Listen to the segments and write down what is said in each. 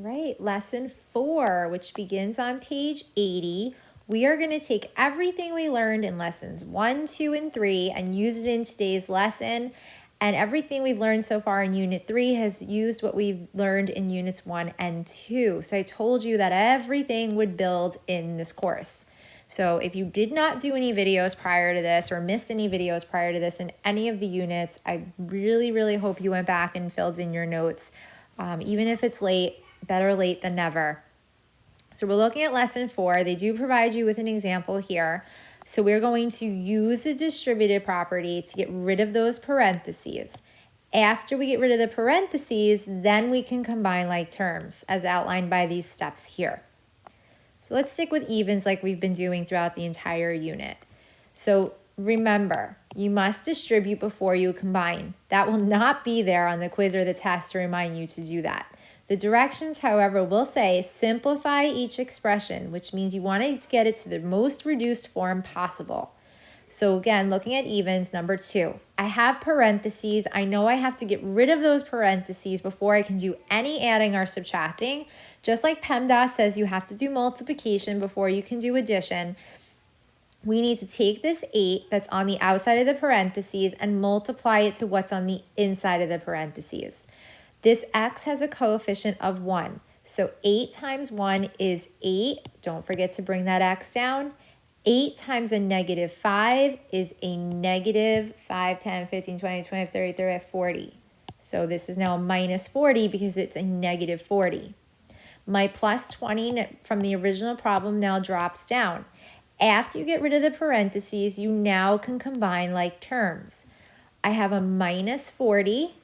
right, lesson 4, which begins on page 80. We are going to take everything we learned in lessons 1, 2, and 3 and use it in today's lesson. And everything we've learned so far in Unit 3 has used what we've learned in Units 1 and 2. So I told you that everything would build in this course. So if you did not do any videos prior to this or missed any videos prior to this in any of the units, I really hope you went back and filled in your notes. Even if it's late, better late than never. So we're looking at lesson 4. They do provide you with an example here. So we're going to use the distributed property to get rid of those parentheses. After we get rid of the parentheses, then we can combine like terms as outlined by these steps here. So let's stick with evens like we've been doing throughout the entire unit. So remember, you must distribute before you combine. That will not be there on the quiz or the test to remind you to do that. The directions, however, will say simplify each expression, which means you want to get it to the most reduced form possible. So again, looking at evens, number 2, I have parentheses. I know I have to get rid of those parentheses before I can do any adding or subtracting. Just like PEMDAS says you have to do multiplication before you can do addition, we need to take this 8 that's on the outside of the parentheses and multiply it to what's on the inside of the parentheses. This x has a coefficient of 1. So 8 times 1 is 8. Don't forget to bring that x down. 8 times a negative 5 is a negative 5, 10, 15, 20, 25, 30, 35, 40. So this is now a minus 40 because it's a negative 40. My plus 20 from the original problem now drops down. After you get rid of the parentheses, you now can combine like terms. I have a minus 40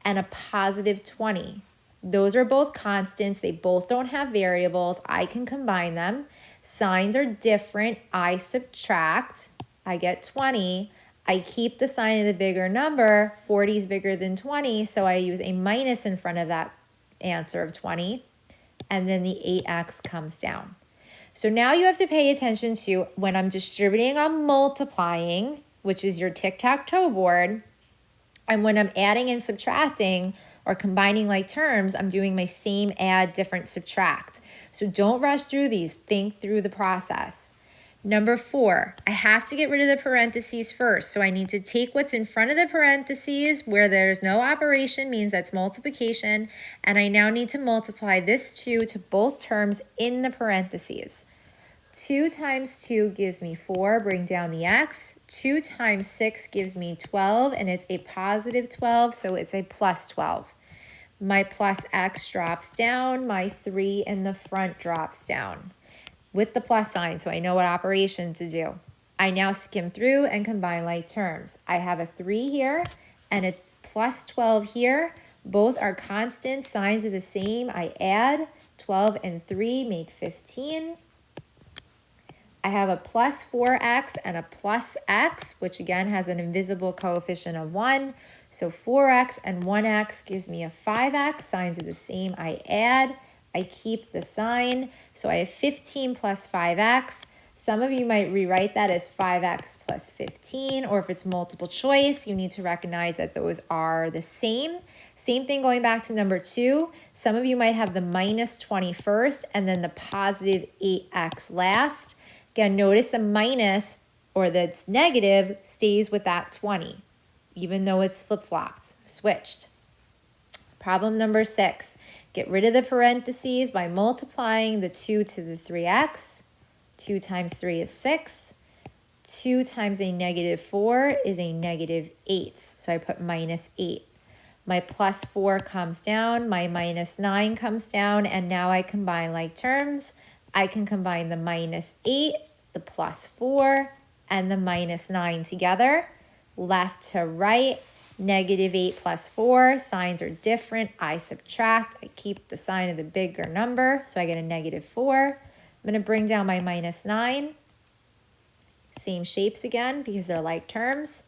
and a positive 20. Those are both constants. They both don't have variables. I can combine them. Signs are different. I subtract. I get 20. I keep the sign of the bigger number. 40 is bigger than 20, so I use a minus in front of that answer of 20. And then the 8x comes down. So now you have to pay attention to when I'm distributing, I'm multiplying, which is your tic-tac-toe board. And when I'm adding and subtracting or combining like terms, I'm doing my same add, different subtract. So don't rush through these. Think through the process. Number 4, I have to get rid of the parentheses first. So I need to take what's in front of the parentheses where there's no operation, means that's multiplication. And I now need to multiply this 2 to both terms in the parentheses. 2 times 2 gives me 4, bring down the x. 2 times 6 gives me 12, and it's a positive 12, so it's a plus 12. My plus x drops down, my 3 in the front drops down with the plus sign, so I know what operation to do. I now skim through and combine like terms. I have a 3 here and a plus 12 here. Both are constant, signs are the same. I add 12 and 3 make 15. I have a plus 4x and a plus x, which again has an invisible coefficient of 1. So 4x and 1x gives me a 5x. Signs are the same. I add. I keep the sign. So I have 15 plus 5x. Some of you might rewrite that as 5x plus 15, or if it's multiple choice, you need to recognize that those are the same. Same thing going back to number 2. Some of you might have the minus 20 first and then the positive 8x last. Again, notice the minus or the negative stays with that 20, even though it's flip-flopped, switched. Problem number 6. Get rid of the parentheses by multiplying the 2 to the 3x. 2 times 3 is 6. 2 times a negative 4 is a negative 8. So I put minus 8. My plus 4 comes down. My minus 9 comes down. And now I combine like terms. I can combine the minus 8, the plus 4, and the minus 9 together. Left to right. Negative 8 plus 4, signs are different. I subtract. I keep the sign of the bigger number, so I get a negative 4. I'm going to bring down my minus 9. Same shapes again because they're like terms.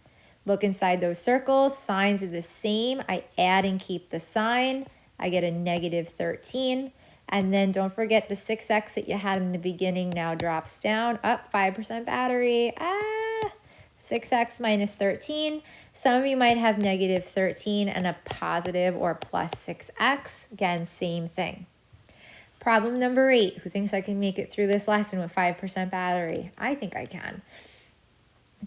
Look inside those circles. Signs are the same. I add and keep the sign. I get a negative 13. And then don't forget the 6x that you had in the beginning now drops down. Up, 5% battery. 6x minus 13. Some of you might have negative 13 and a positive or plus 6x. Again, same thing. Problem number 8. Who thinks I can make it through this lesson with 5% battery? I think I can.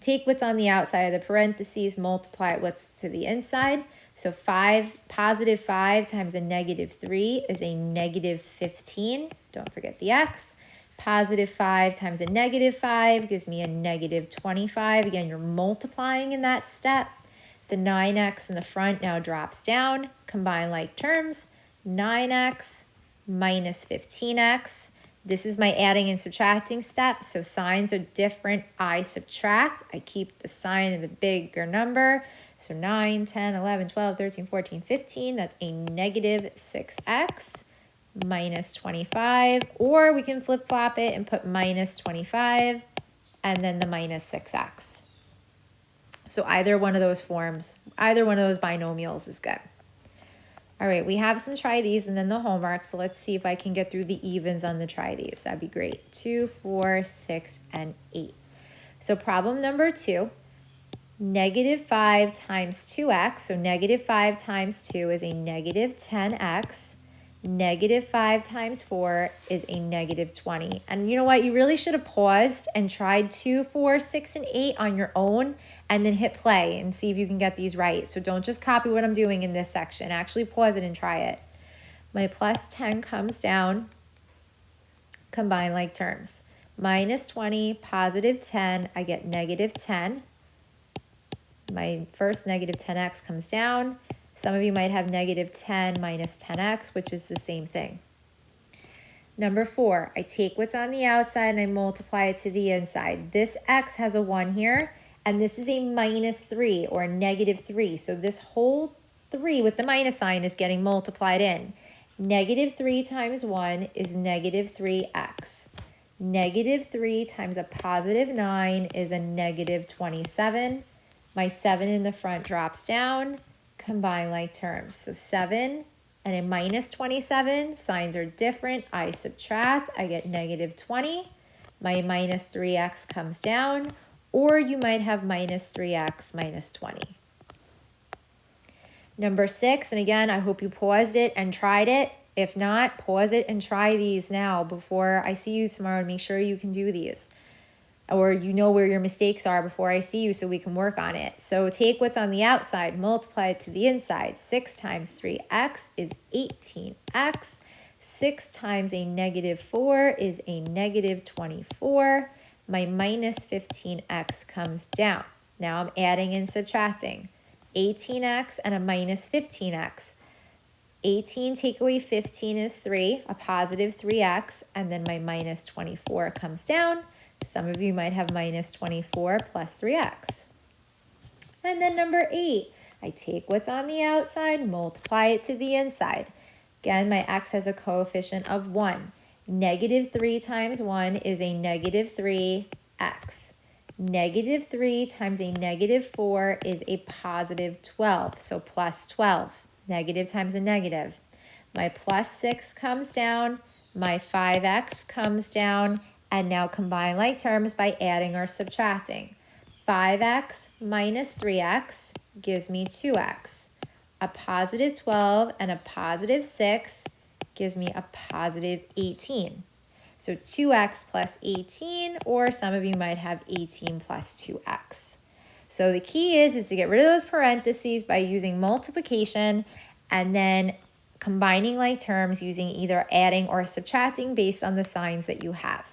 Take what's on the outside of the parentheses, multiply it what's to the inside. So positive 5 times a negative 3 is a negative 15. Don't forget the x. Positive 5 times a negative 5 gives me a negative 25. Again, you're multiplying in that step. The 9x in the front now drops down. Combine like terms. 9x minus 15x. This is my adding and subtracting step. So signs are different. I subtract. I keep the sign of the bigger number. So 9, 10, 11, 12, 13, 14, 15. That's a negative 6x minus 25. Or we can flip-flop it and put minus 25 and then the minus 6x. So either one of those forms, either one of those binomials is good. All right, we have some try these and then the homework. So let's see if I can get through the evens on the try these. That'd be great. 2, 4, 6, and 8. So problem number 2, negative 5 times 2x. So negative 5 times 2 is a negative 10x. Negative 5 times 4 is a negative 20. And you know what? You really should have paused and tried 2, 4, 6, and 8 on your own and then hit play and see if you can get these right. So don't just copy what I'm doing in this section. Actually pause it and try it. My plus 10 comes down. Combine like terms. Minus 20, positive 10, I get negative 10. My first negative 10x comes down. Some of you might have negative 10 minus 10x, which is the same thing. Number 4, I take what's on the outside and I multiply it to the inside. This x has a 1 here, and this is a minus 3 or a negative 3. So this whole 3 with the minus sign is getting multiplied in. Negative 3 times 1 is negative 3x. Negative 3 times a positive 9 is a negative 27. My 7 in the front drops down. Combine like terms. So 7 and a minus 27, signs are different. I subtract, I get negative 20. My minus 3x comes down, or you might have minus 3x minus 20. Number 6, and again, I hope you paused it and tried it. If not, pause it and try these now before I see you tomorrow and make sure you can do these. Or you know where your mistakes are before I see you so we can work on it. So take what's on the outside, multiply it to the inside. 6 times 3x is 18x. 6 times a negative 4 is a negative 24. My minus 15x comes down. Now I'm adding and subtracting. 18x and a minus 15x. 18 take away 15 is 3, a positive 3x, and then my minus 24 comes down. Some of you might have minus 24 plus 3x. And then number 8, I take what's on the outside, multiply it to the inside. Again, my x has a coefficient of 1. Negative 3 times 1 is a negative 3x. Negative 3 times a negative 4 is a positive 12, so plus 12. Negative times a negative. My plus 6 comes down, my 5x comes down, and now combine like terms by adding or subtracting. 5x minus 3x gives me 2x. A positive 12 and a positive 6 gives me a positive 18. So 2x plus 18, or some of you might have 18 plus 2x. So the key is to get rid of those parentheses by using multiplication and then combining like terms using either adding or subtracting based on the signs that you have.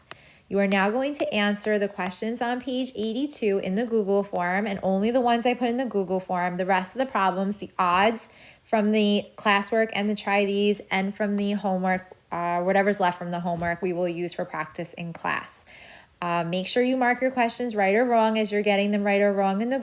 You are now going to answer the questions on page 82 in the Google form, and only the ones I put in the Google form. The rest of the problems, the odds from the classwork and the try these and from the homework, whatever's left from the homework, we will use for practice in class. Make sure you mark your questions right or wrong as you're getting them right or wrong in the